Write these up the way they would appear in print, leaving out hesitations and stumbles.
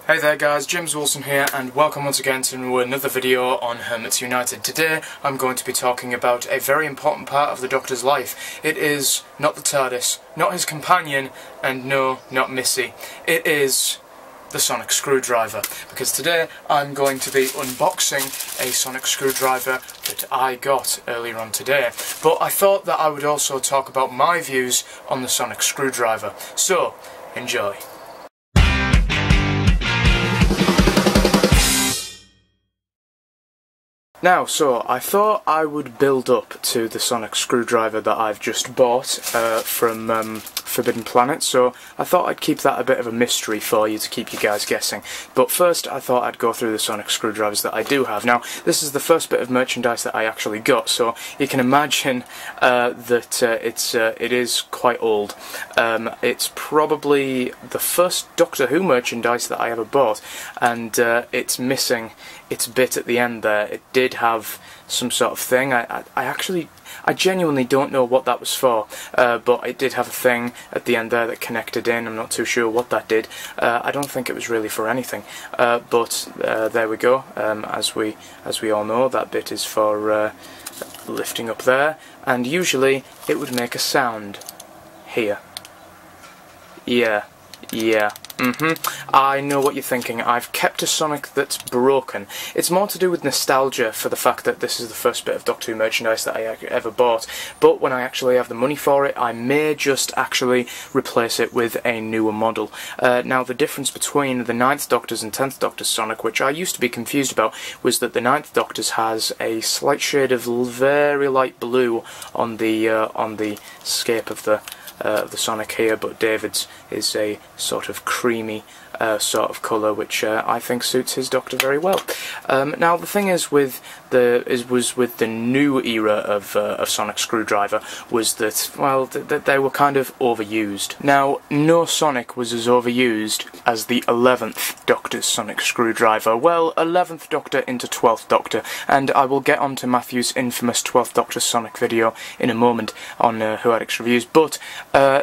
Hey there guys, James Wilson here and welcome once again to another video on Hermits United. Today I'm going to be talking about a very important part of the Doctor's life. It is not the TARDIS, not his companion, and no, not Missy. It is the sonic screwdriver, because today I'm going to be unboxing a sonic screwdriver that I got earlier on today. But I thought that I would also talk about my views on the sonic screwdriver. So, enjoy. Now, so I thought I would build up to the sonic screwdriver that I've just bought from Forbidden Planet, so I thought I'd keep that a bit of a mystery for you to keep you guys guessing. But first I thought I'd go through the sonic screwdrivers that I do have. Now, this is the first bit of merchandise that I actually got, so you can imagine that it is quite old. It's probably the first Doctor Who merchandise that I ever bought, and it's missing its bit at the end there. It did have some sort of thing. I genuinely don't know what that was for, but it did have a thing at the end there that connected in. I'm not too sure what that did. I don't think it was really for anything, but there we go. As we all know, that bit is for lifting up there, and usually it would make a sound here. Yeah. I know what you're thinking. I've kept a Sonic that's broken. It's more to do with nostalgia for the fact that this is the first bit of Doctor Who merchandise that I ever bought, but when I actually have the money for it, I may just actually replace it with a newer model. Now, the difference between the 9th Doctor's and 10th Doctor's Sonic, which I used to be confused about, was that the 9th Doctor's has a slight shade of very light blue on the scape of the Sonic here, but David's is a sort of creamy sort of colour, which I think suits his Doctor very well. Now, the thing is with the new era of sonic screwdriver was that, well, that they were kind of overused. Now, no Sonic was as overused as the 11th Doctor's sonic screwdriver. Well, 11th Doctor into 12th Doctor, and I will get on to Matthew's infamous 12th Doctor Sonic video in a moment on Who Addicts Reviews, but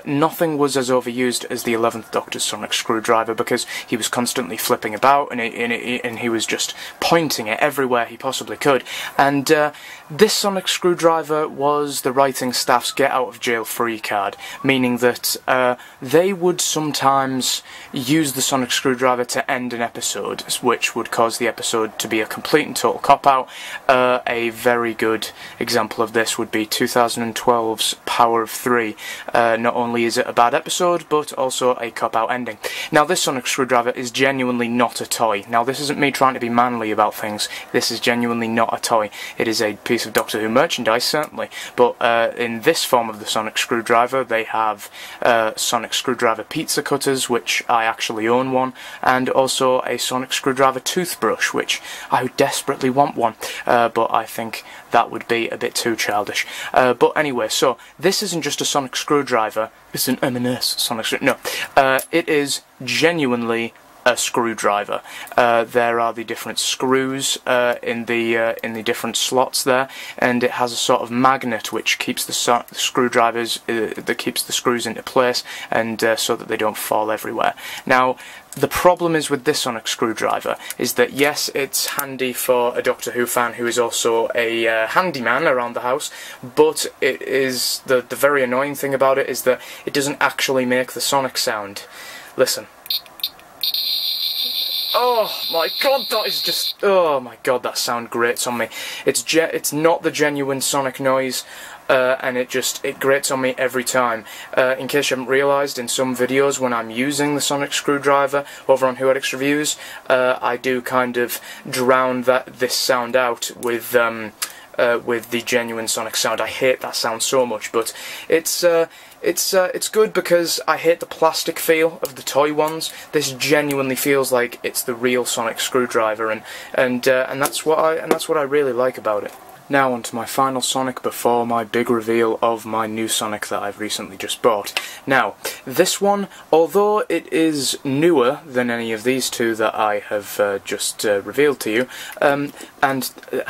nothing was as overused as the 11th Doctor's sonic screwdriver, because he was constantly flipping about and he was just pointing it everywhere he possibly could. And this sonic screwdriver was the writing staff's get out of jail free card, meaning that they would sometimes use the sonic screwdriver to end an episode, which would cause the episode to be a complete and total cop-out. A very good example of this would be 2012's Power of Three. Not only is it a bad episode, but also a cop-out ending. Now, this sonic screwdriver is genuinely not a toy. Now, this isn't me trying to be manly about things. This is genuinely not a toy. It is a piece of Doctor Who merchandise, certainly, but in this form of the sonic screwdriver, they have sonic screwdriver pizza cutters, which I actually own one, and also a sonic screwdriver toothbrush, which I would desperately want one, but I think that would be a bit too childish. But anyway, so this isn't just a sonic screwdriver, it's an M&S sonic screwdriver. No, it is genuinely a screwdriver. There are the different screws in the different slots there, and it has a sort of magnet which keeps the screwdrivers that keeps the screws into place, and so that they don't fall everywhere. Now, the problem is with this sonic screwdriver is that, yes, it's handy for a Doctor Who fan who is also a handyman around the house, but it is the very annoying thing about it is that it doesn't actually make the sonic sound. Listen. Oh my god, that is just... oh my god, that sound grates on me. It's not the genuine sonic noise, and it grates on me every time. In case you haven't realised, in some videos when I'm using the sonic screwdriver over on Who Addicts Reviews, I do kind of drown this sound out with the genuine sonic sound. I hate that sound so much, but it's good because I hate the plastic feel of the toy ones. This genuinely feels like it's the real sonic screwdriver, and that's what I really like about it. Now onto my final Sonic before my big reveal of my new Sonic that I've recently just bought. Now, this one, although it is newer than any of these two that I have just revealed to you,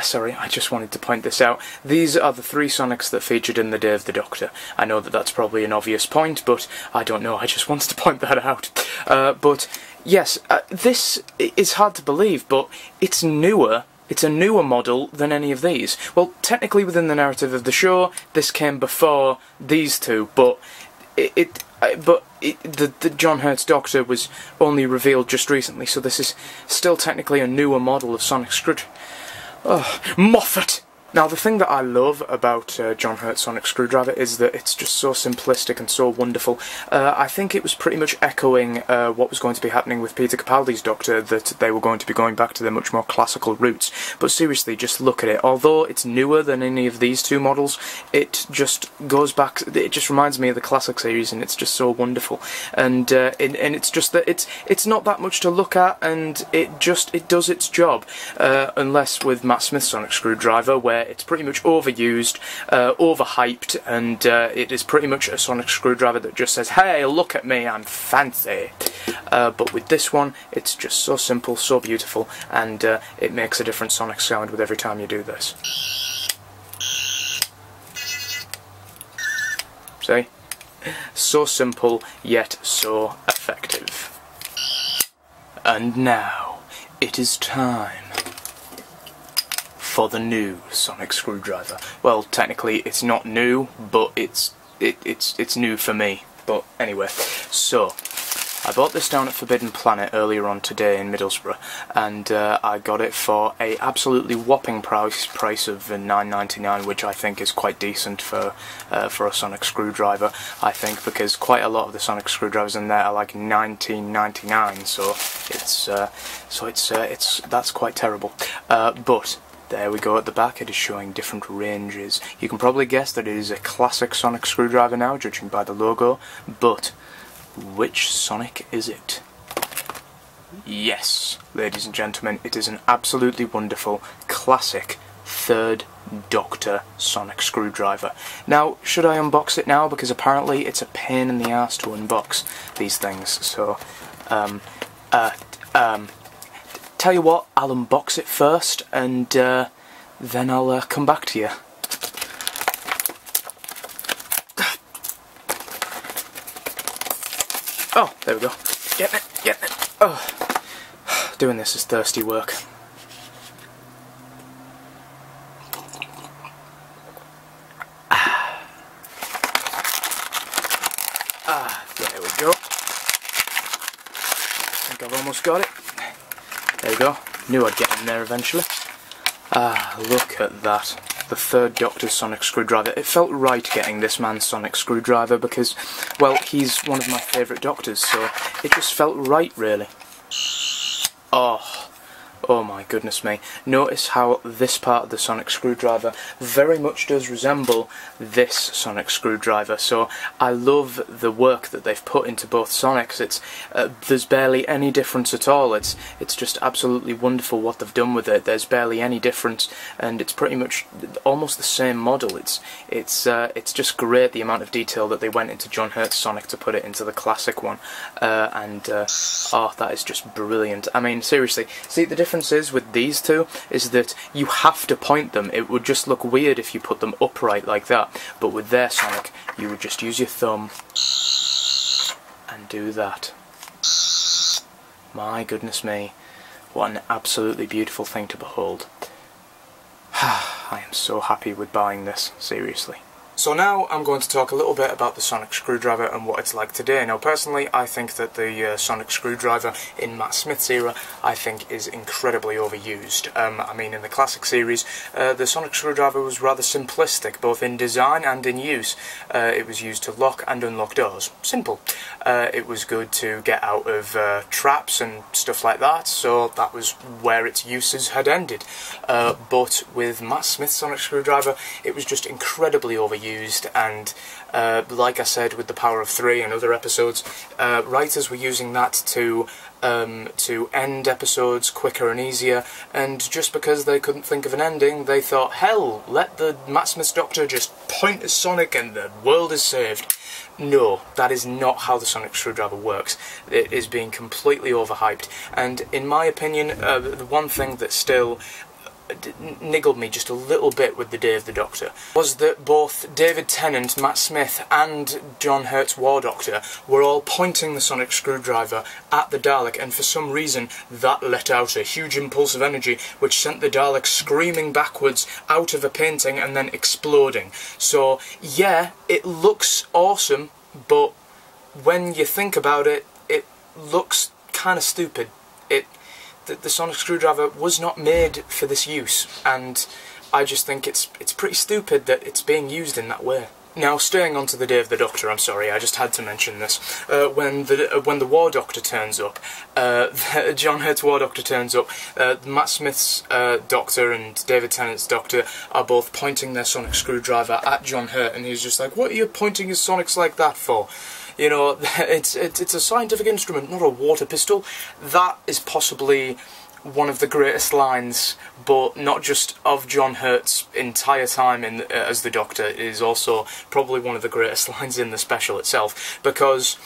sorry, I just wanted to point this out, these are the three Sonics that featured in the Day of the Doctor. I know that that's probably an obvious point, but I don't know, I just wanted to point that out. But yes, this is hard to believe, but it's newer. It's a newer model than any of these. Well, technically within the narrative of the show, this came before these two, but the John Hurt's Doctor was only revealed just recently, so this is still technically a newer model of Sonic Screwdriver. Oh, Moffat! Now, the thing that I love about John Hurt's Sonic Screwdriver is that it's just so simplistic and so wonderful. I think it was pretty much echoing what was going to be happening with Peter Capaldi's Doctor, that they were going to be going back to their much more classical roots. But seriously, just look at it. Although it's newer than any of these two models, it just goes back, it just reminds me of the classic series, and it's just so wonderful. And it's just that it's not that much to look at, and it does its job. Unless with Matt Smith's Sonic Screwdriver, where it's pretty much overused, overhyped, and it is pretty much a Sonic Screwdriver that just says, "Hey, look at me, I'm fancy." But with this one, it's just so simple, so beautiful, and it makes a different Sonic sound with every time you do this. See? So simple, yet so effective. And now, it is time for the new Sonic Screwdriver. Well, technically it's not new, but it's new for me. But anyway, so I bought this down at Forbidden Planet earlier on today in Middlesbrough, and I got it for a absolutely whopping price of $9.99, which I think is quite decent for a Sonic Screwdriver. I think because quite a lot of the Sonic Screwdrivers in there are like $19.99, so that's quite terrible. But there we go at the back, it is showing different ranges. You can probably guess that it is a classic Sonic Screwdriver now, judging by the logo, but which Sonic is it? Yes, ladies and gentlemen, it is an absolutely wonderful, classic, third Doctor Sonic Screwdriver. Now, should I unbox it now? Because apparently it's a pain in the arse to unbox these things, so, tell you what, I'll unbox it first, and then I'll come back to you. Oh, there we go. Getting it. Oh, doing this is thirsty work. There we go. I think I've almost got it. There we go. Knew I'd get in there eventually. Look at that. The third Doctor's Sonic Screwdriver. It felt right getting this man's Sonic Screwdriver because, well, he's one of my favourite Doctors, so it just felt right, really. Oh my goodness me. Notice how this part of the Sonic Screwdriver very much does resemble this Sonic Screwdriver, so I love the work that they've put into both Sonics. There's barely any difference at all. It's just absolutely wonderful what they've done with it. There's barely any difference, and it's pretty much almost the same model. It's just great the amount of detail that they went into John Hurt's Sonic to put it into the classic one, oh, that is just brilliant. I mean, seriously, see, the difference is with these two is that you have to point them. It would just look weird if you put them upright like that, but with their Sonic you would just use your thumb and do that. My goodness me, what an absolutely beautiful thing to behold. I am so happy with buying this, seriously. So now I'm going to talk a little bit about the Sonic Screwdriver and what it's like today. Now personally, I think that the Sonic Screwdriver in Matt Smith's era, I think is incredibly overused. I mean, in the classic series, the Sonic Screwdriver was rather simplistic, both in design and in use. It was used to lock and unlock doors. Simple. It was good to get out of traps and stuff like that, so that was where its uses had ended. But with Matt Smith's Sonic Screwdriver, it was just incredibly overused. used, and like I said with the Power of Three and other episodes, writers were using that to end episodes quicker and easier, and just because they couldn't think of an ending, they thought, hell, let the Matt Smith's Doctor just point at Sonic and the world is saved. No, that is not how the sonic screwdriver works. It is being completely overhyped, and in my opinion, the one thing that still niggled me just a little bit with the Day of the Doctor was that both David Tennant, Matt Smith and John Hurt's War Doctor were all pointing the sonic screwdriver at the Dalek, and for some reason that let out a huge impulse of energy which sent the Dalek screaming backwards out of a painting and then exploding. So yeah, it looks awesome, but when you think about it, it looks kind of stupid. The sonic screwdriver was not made for this use, and I just think it's pretty stupid that it's being used in that way. Now, staying on to the Day of the Doctor, I'm sorry, I just had to mention this. When the War Doctor turns up, John Hurt's War Doctor turns up, Matt Smith's Doctor and David Tennant's Doctor are both pointing their sonic screwdriver at John Hurt, and he's just like, what are you pointing your sonics like that for? You know, it's a scientific instrument, not a water pistol. That is possibly one of the greatest lines, but not just of John Hurt's entire time as the Doctor, it is also probably one of the greatest lines in the special itself, because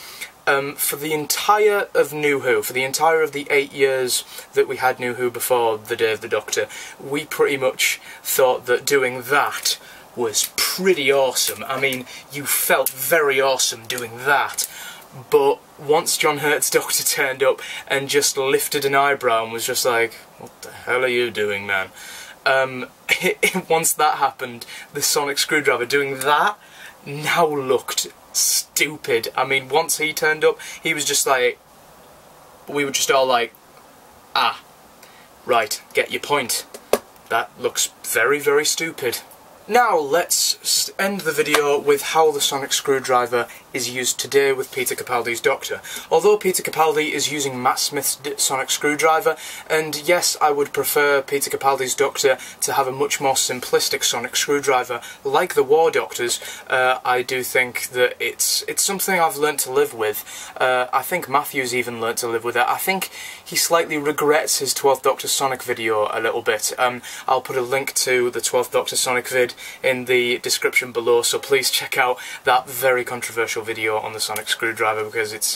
for the entire of New Who, for the entire of the 8 years that we had New Who before the Day of the Doctor, we pretty much thought that doing that was pretty awesome. I mean, you felt very awesome doing that. But once John Hurt's Doctor turned up and just lifted an eyebrow and was just like, what the hell are you doing, man? Once that happened, the sonic screwdriver doing that now looked stupid. I mean, once he turned up, he was just like, we were just all like, ah, right, get your point. That looks very, very stupid. Now let's end the video with how the sonic screwdriver is used today with Peter Capaldi's Doctor. Although Peter Capaldi is using Matt Smith's sonic screwdriver, and yes, I would prefer Peter Capaldi's Doctor to have a much more simplistic sonic screwdriver like the War Doctor's, I do think that it's something I've learnt to live with. I think Matthew's even learnt to live with it. I think he slightly regrets his 12th Doctor Sonic video a little bit. I'll put a link to the 12th Doctor Sonic vid in the description below, so please check out that very controversial video on the sonic screwdriver, because it's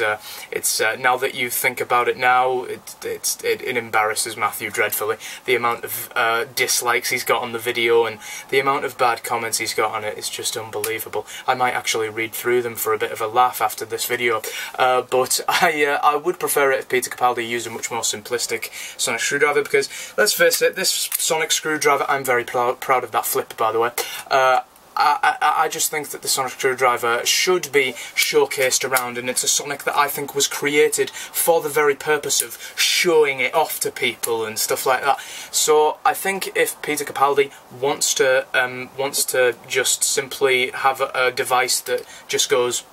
now that you think about it now, it embarrasses Matthew dreadfully. The amount of dislikes he's got on the video and the amount of bad comments he's got on it is just unbelievable. I might actually read through them for a bit of a laugh after this video, but I would prefer it if Peter Capaldi used a much more simplistic sonic screwdriver, because let's face it, this sonic screwdriver, I'm very proud of that flip, by the way. I just think that the sonic screwdriver should be showcased around, and it's a sonic that I think was created for the very purpose of showing it off to people and stuff like that. So I think if Peter Capaldi wants to just simply have a device that just goes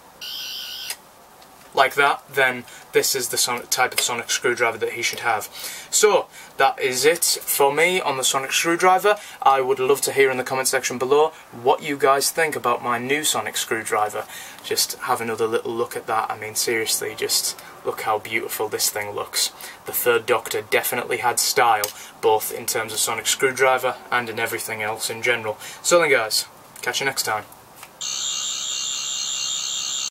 like that, then this is the type of sonic screwdriver that he should have. So, that is it for me on the sonic screwdriver. I would love to hear in the comment section below what you guys think about my new sonic screwdriver. Just have another little look at that. I mean, seriously, just look how beautiful this thing looks. The Third Doctor definitely had style, both in terms of sonic screwdriver and in everything else in general. So then guys, catch you next time.